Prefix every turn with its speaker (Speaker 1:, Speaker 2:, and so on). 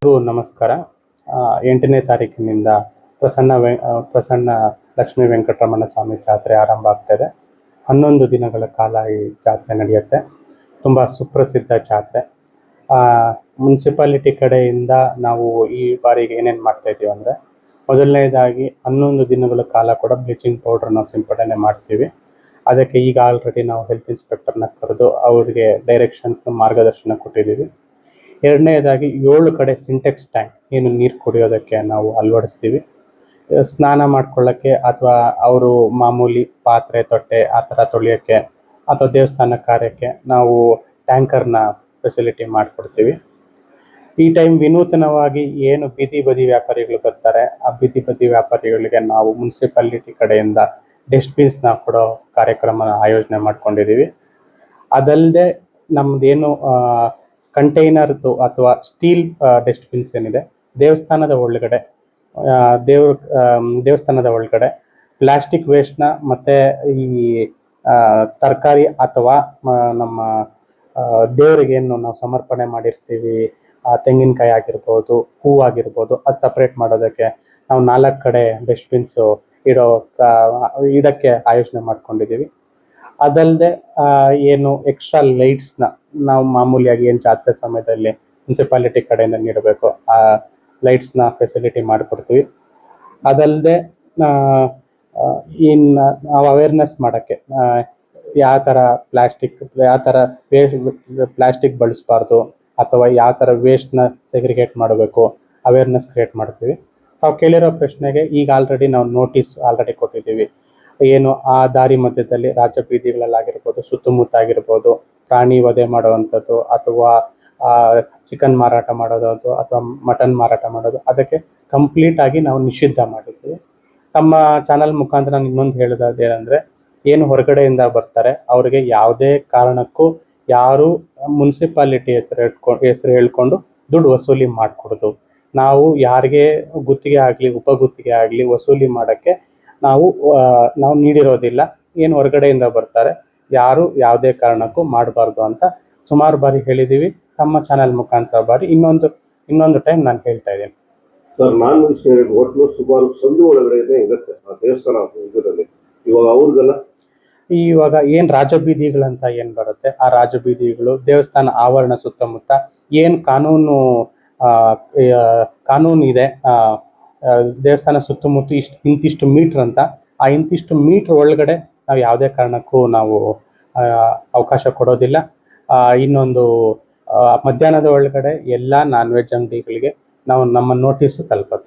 Speaker 1: ಎಲ್ರಿಗೂ ನಮಸ್ಕಾರ. 8ನೇ ತಾರೀಕಿನಿಂದ ಪ್ರಸನ್ನ ಲಕ್ಷ್ಮೀ ವೆಂಕಟರಮಣ ಸ್ವಾಮಿ ಜಾತ್ರೆ ಆರಂಭ ಆಗ್ತಾಯಿದೆ. 11 ದಿನಗಳ ಕಾಲ ಈ ಜಾತ್ರೆ ನಡೆಯುತ್ತೆ. ತುಂಬ ಸುಪ್ರಸಿದ್ಧ ಜಾತ್ರೆ. ಮುನ್ಸಿಪಾಲಿಟಿ ಕಡೆಯಿಂದ ನಾವು ಈ ಬಾರಿಗೆ ಏನೇನು ಮಾಡ್ತಾಯಿದ್ದೀವಿ ಅಂದರೆ, ಮೊದಲನೇದಾಗಿ 11 ದಿನಗಳ ಕಾಲ ಕೂಡ ಬ್ಲೀಚಿಂಗ್ ಪೌಡ್ರನ್ನ ಸಿಂಪಡಣೆ ಮಾಡ್ತೀವಿ. ಅದಕ್ಕೆ ಈಗ ಆಲ್ರೆಡಿ ನಾವು ಹೆಲ್ತ್ ಇನ್ಸ್ಪೆಕ್ಟರ್ನ ಕರೆದು ಅವರಿಗೆ ಮಾರ್ಗದರ್ಶನ ಕೊಟ್ಟಿದ್ದೀವಿ. ಎರಡನೇದಾಗಿ 7 ಕಡೆ ಸಿಂಟೆಕ್ಸ್ ಟ್ಯಾಂಕ್ ಏನು ನೀರು ಕುಡಿಯೋದಕ್ಕೆ ನಾವು ಅಳವಡಿಸ್ತೀವಿ. ಸ್ನಾನ ಮಾಡ್ಕೊಳ್ಳೋಕ್ಕೆ ಅಥವಾ ಅವರು ಮಾಮೂಲಿ ಪಾತ್ರೆ ತೊಟ್ಟೆ ಆ ಥರ ತೊಳೆಯೋಕ್ಕೆ ಅಥವಾ ದೇವಸ್ಥಾನ ಕಾರ್ಯಕ್ಕೆ ನಾವು ಟ್ಯಾಂಕರ್ನ ಫೆಸಿಲಿಟಿ ಮಾಡಿಕೊಡ್ತೀವಿ. ಈ ಟೈಮ್ ವಿನೂತನವಾಗಿ ಏನು ಬೀದಿ ಬದಿ ವ್ಯಾಪಾರಿಗಳು ಬರ್ತಾರೆ, ಆ ಬೀದಿ ಬದಿ ವ್ಯಾಪಾರಿಗಳಿಗೆ ನಾವು ಮುನ್ಸಿಪಾಲಿಟಿ ಕಡೆಯಿಂದ ಡಸ್ಟ್ಬಿನ್ಸ್ನ ಕೊಡೋ ಕಾರ್ಯಕ್ರಮನ ಆಯೋಜನೆ ಮಾಡ್ಕೊಂಡಿದ್ದೀವಿ. ಅದಲ್ಲದೆ ನಮ್ಮದೇನು ಕಂಟೈನರ್ದು ಅಥವಾ ಸ್ಟೀಲ್ ಡಸ್ಟ್ಬಿನ್ಸ್ ಏನಿದೆ, ದೇವಸ್ಥಾನದ ಒಳಗಡೆ ಪ್ಲಾಸ್ಟಿಕ್ ವೇಸ್ಟ್ನ ಮತ್ತು ಈ ತರಕಾರಿ ಅಥವಾ ನಮ್ಮ ದೇವರಿಗೇನು ನಾವು ಸಮರ್ಪಣೆ ಮಾಡಿರ್ತೀವಿ, ತೆಂಗಿನಕಾಯಿ ಆಗಿರ್ಬೋದು, ಹೂವಾಗಿರ್ಬೋದು, ಅದು ಸಪ್ರೇಟ್ ಮಾಡೋದಕ್ಕೆ ನಾವು 4 ಕಡೆ ಡಸ್ಟ್ಬಿನ್ಸು ಇಡೋಕ್ಕೆ ಆಯೋಜನೆ ಮಾಡ್ಕೊಂಡಿದ್ದೀವಿ. ಅದಲ್ಲದೆ ಏನು ಎಕ್ಸ್ಟ್ರಾ ಲೈಟ್ಸ್ನ ನಾವು ಮಾಮೂಲಿಯಾಗಿ ಏನು ಜಾತ್ರೆ ಸಮಯದಲ್ಲಿ ಮುನ್ಸಿಪಾಲಿಟಿ ಕಡೆಯಿಂದ ನೀಡಬೇಕು ಆ ಲೈಟ್ಸ್ನ ಫೆಸಿಲಿಟಿ ಮಾಡಿಕೊಡ್ತೀವಿ. ಅದಲ್ಲದೆ ಇನ್ನು ನಾವು ಅವೇರ್ನೆಸ್ ಮಾಡೋಕ್ಕೆ ಯಾವ ಥರ ಪ್ಲಾಸ್ಟಿಕ್ ಬಳಸಬಾರ್ದು ಅಥವಾ ಯಾವ ಥರ ವೇಸ್ಟ್ನ ಸೆಗ್ರಿಗೇಟ್ ಮಾಡಬೇಕು, ಅವೇರ್ನೆಸ್ ಕ್ರಿಯೇಟ್ ಮಾಡ್ತೀವಿ. ತಾವು ಕೇಳಿರೋ ಪ್ರಶ್ನೆಗೆ ಈಗ ಆಲ್ರೆಡಿ ನಾವು ನೋಟಿಸ್ ಕೊಟ್ಟಿದ್ದೀವಿ. ಏನು ಆ ದಾರಿ ಮಧ್ಯದಲ್ಲಿ ರಾಜ ಬೀದಿಗಳಲ್ಲಾಗಿರ್ಬೋದು, ಸುತ್ತಮುತ್ತ ಆಗಿರ್ಬೋದು, ಪ್ರಾಣಿ ವಧೆ ಮಾಡುವಂಥದ್ದು ಅಥವಾ ಚಿಕನ್ ಮಾರಾಟ ಮಾಡೋದು ಅಥವಾ ಮಟನ್ ಮಾರಾಟ ಮಾಡೋದು, ಅದಕ್ಕೆ ಕಂಪ್ಲೀಟಾಗಿ ನಾವು ನಿಷಿದ್ಧ ಮಾಡಿದ್ದೀವಿ. ತಮ್ಮ ಚಾನಲ್ ಮುಖಾಂತರ ನಾನು ಇನ್ನೊಂದು ಹೇಳೋದೇನೆಂದರೆ, ಏನು ಹೊರಗಡೆಯಿಂದ ಬರ್ತಾರೆ ಅವರಿಗೆ ಯಾವುದೇ ಕಾರಣಕ್ಕೂ ಯಾರು ಮುನ್ಸಿಪಾಲಿಟಿ ಹೆಸರು ಹೇಳ್ಕೊಂಡು ದುಡ್ಡು ವಸೂಲಿ ಮಾಡಿಕೊಡೋದು. ನಾವು ಯಾರಿಗೆ ಗುತ್ತಿಗೆ ಆಗಲಿ ಉಪಗುತ್ತಿಗೆ ಆಗಲಿ ವಸೂಲಿ ಮಾಡೋಕ್ಕೆ ನಾವು ನೀಡಿರೋದಿಲ್ಲ. ಏನು ಹೊರಗಡೆಯಿಂದ ಬರ್ತಾರೆ ಯಾರು ಯಾವುದೇ ಕಾರಣಕ್ಕೂ ಮಾಡಬಾರ್ದು ಅಂತ ಸುಮಾರು ಬಾರಿ ಹೇಳಿದ್ದೀವಿ. ತಮ್ಮ ಚಾನಲ್ ಮುಖಾಂತರ ಬಾರಿ ಇನ್ನೊಂದು ಟೈಮ್ ನಾನು ಹೇಳ್ತಾ ಇದ್ದೀನಿ.
Speaker 2: ಸರ್, ನಾನು ಹೋಟ್ಲು ಸುಮಾರು ಸಂದು ಒಳಗಡೆ ಇರುತ್ತೆ ಆ ದೇವಸ್ಥಾನ ಇದರಲ್ಲಿ.
Speaker 1: ಇವಾಗ ಏನು ರಾಜಬೀದಿಗಳಂತ ಏನು ಬರುತ್ತೆ, ಆ ರಾಜಬೀದಿಗಳು ದೇವಸ್ಥಾನ ಆವರಣ ಸುತ್ತಮುತ್ತ ಏನು ಕಾನೂನು ಇದೆ, ದೇವಸ್ಥಾನ ಸುತ್ತಮುತ್ತ ಇಂತಿಷ್ಟು ಮೀಟ್ರ್ ಅಂತ, ಆ ಇಂತಿಷ್ಟು ಮೀಟ್ರ್ ಒಳಗಡೆ ನಾವು ಯಾವುದೇ ಕಾರಣಕ್ಕೂ ನಾವು ಅವಕಾಶ ಕೊಡೋದಿಲ್ಲ. ಇನ್ನೊಂದು ಮಧ್ಯಾಹ್ನದ ಒಳಗಡೆ ಎಲ್ಲ ನಾನ್ ವೆಜ್ ಅಂಗಡಿಗಳಿಗೆ ನಮ್ಮ ನೋಟಿಸು ತಲುಪುತ್ತೆ.